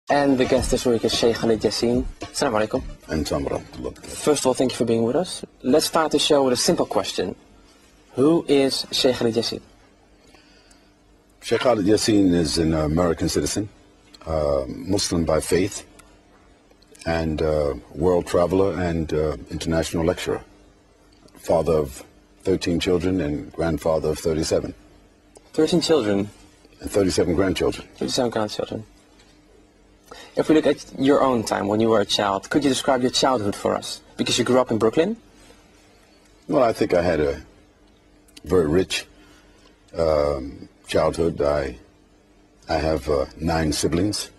And the guest this week is Sheikh Halid Jasin. Assalamu alaikum. First of all, thank you for being with us. Let's start the show with a simple question. Who is Sheikh Halid Jasin? Sheikh Halid Jasin is an American citizen, Muslim by faith, and world traveler and international lecturer. Father of 13 children and grandfather of 37. 13 children? And 37 grandchildren. 37 grandchildren. If we look at your own time when you were a child, could you describe your childhood for us? Because you grew up in Brooklyn? Well, I think I had a very rich childhood. I have 9 siblings,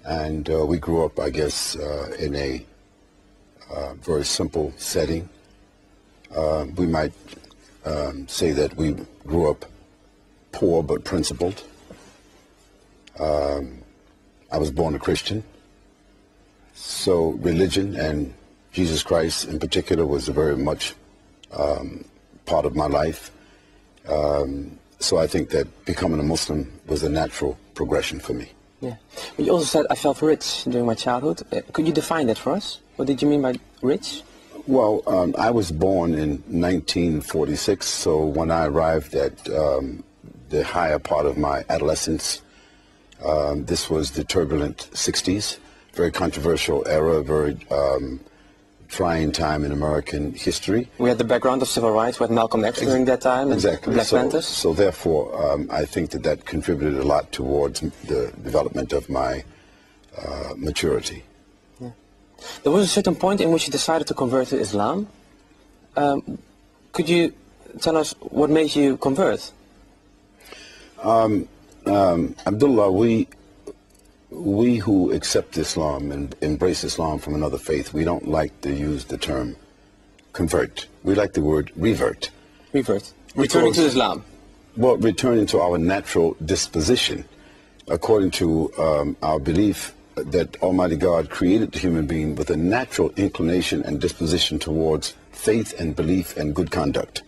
and we grew up, I guess, in a very simple setting. We might say that we grew up poor but principled. I was born a Christian, so religion and Jesus Christ in particular was a very much part of my life. So I think that becoming a Muslim was a natural progression for me. Yeah. But you also said I felt rich during my childhood. Could you define that for us? What did you mean by rich? Well, I was born in 1946, so when I arrived at the higher part of my adolescence, this was the turbulent 60s, very controversial era, very trying time in American history. We had the background of civil rights with Malcolm X during that time, exactly. And Black Panthers. So therefore, I think that that contributed a lot towards the development of my maturity. Yeah. There was a certain point in which you decided to convert to Islam. Could you tell us what made you convert? Abdullah, we who accept Islam and embrace Islam from another faith, we don't like to use the term convert. We like the word revert. Revert. Returning to Islam. Well, returning to our natural disposition, according to our belief that Almighty God created the human being with a natural inclination and disposition towards faith and belief and good conduct.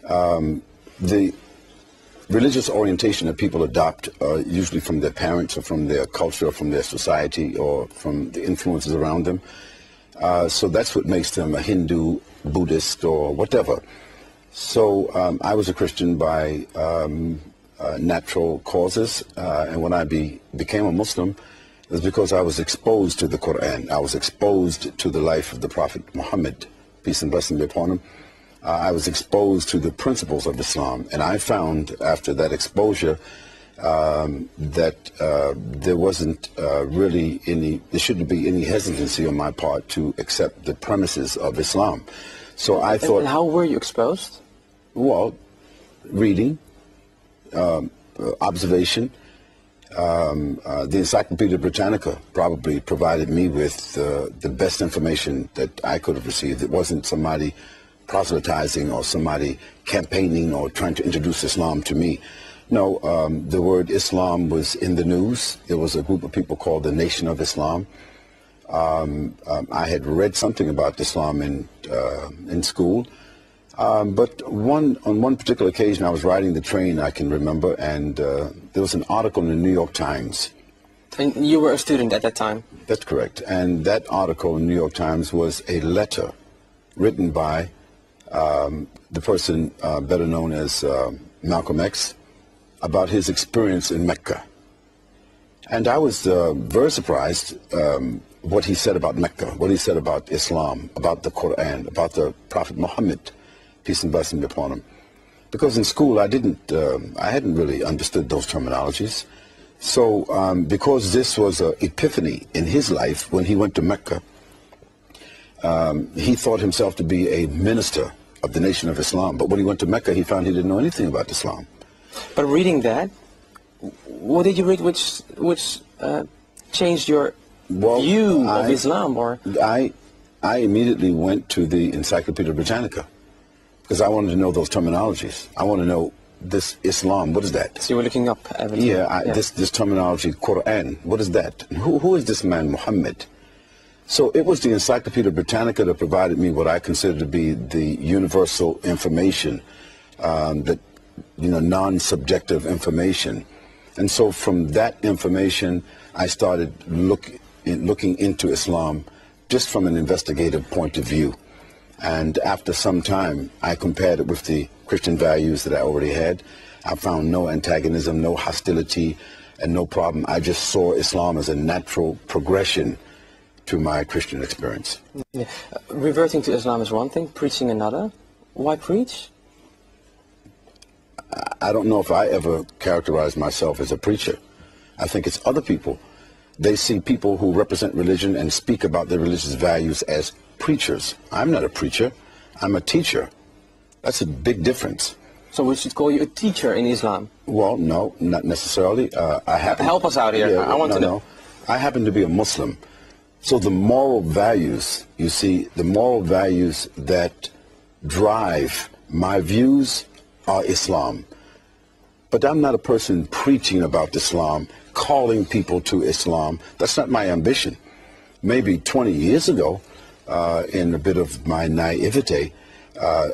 The religious orientation that people adopt, usually from their parents or from their culture or from their society or from the influences around them. So that's what makes them a Hindu, Buddhist, or whatever. So I was a Christian by natural causes, and when I became a Muslim, it was because I was exposed to the Quran. I was exposed to the life of the Prophet Muhammad, peace and blessing be upon him. I was exposed to the principles of Islam, and I found after that exposure that there wasn't really there shouldn't be any hesitancy on my part to accept the premises of Islam. So I thought... And how were you exposed? Well, reading, observation. The Encyclopedia Britannica probably provided me with the best information that I could have received. It wasn't somebody proselytizing or somebody campaigning or trying to introduce Islam to me. No, the word Islam was in the news. There was a group of people called the Nation of Islam. I had read something about Islam in school, but on one particular occasion I was riding the train, I can remember, and there was an article in the New York Times. And you were a student at that time? That's correct. And that article in the New York Times was a letter written by the person better known as Malcolm X, about his experience in Mecca. And I was very surprised what he said about Mecca, what he said about Islam, about the Quran, about the Prophet Muhammad, peace and blessing be upon him. Because in school I hadn't really understood those terminologies. So because this was an epiphany in his life when he went to Mecca, he thought himself to be a minister of the Nation of Islam, but when he went to Mecca, he found he didn't know anything about Islam. But reading that, what did you read which changed your view of Islam? Or I immediately went to the Encyclopedia Britannica because I wanted to know those terminologies. I want to know this Islam, what is that? So you were looking up everything. Yeah, this terminology, Quran, what is that? Who is this man, Muhammad? So it was the Encyclopedia Britannica that provided me what I consider to be the universal information, that, non-subjective information. And so from that information, I started looking into Islam just from an investigative point of view. And after some time, I compared it with the Christian values that I already had. I found no antagonism, no hostility, and no problem. I just saw Islam as a natural progression to my Christian experience. Yeah. Reverting to Islam is one thing, preaching another. Why preach? I don't know if I ever characterized myself as a preacher. I think it's other people. They see people who represent religion and speak about their religious values as preachers. I'm not a preacher. I'm a teacher. That's a big difference. So we should call you a teacher in Islam? Well, no, not necessarily. Help us out here. Yeah, I want to know. I happen to be a Muslim. So the moral values, you see, the moral values that drive my views are Islam. But I'm not a person preaching about Islam, calling people to Islam. That's not my ambition. Maybe 20 years ago, in a bit of my naivete,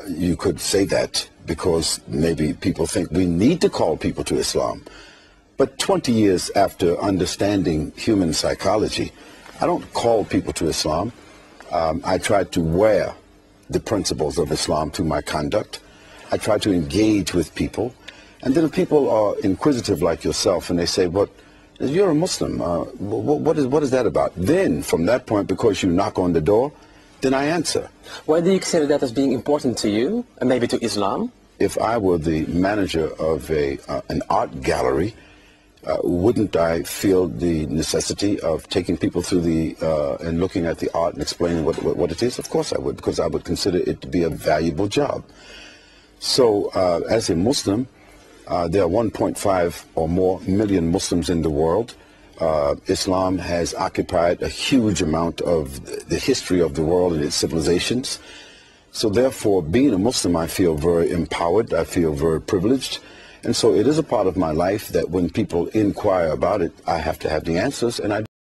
you could say that because maybe people think we need to call people to Islam. But 20 years after understanding human psychology, I don't call people to Islam. I try to wear the principles of Islam to my conduct. I try to engage with people. And then if people are inquisitive like yourself and they say, "But you're a Muslim, what is that about?" Then from that point, because you knock on the door, then I answer. Why do you consider that as being important to you, and maybe to Islam? If I were the manager of an art gallery, wouldn't I feel the necessity of taking people through and looking at the art and explaining what it is? Of course I would, because I would consider it to be a valuable job. So as a Muslim, there are 1.5 or more million Muslims in the world. Islam has occupied a huge amount of the history of the world and its civilizations. So therefore, being a Muslim, I feel very empowered. I feel very privileged. And so it is a part of my life that when people inquire about it, I have to have the answers, and I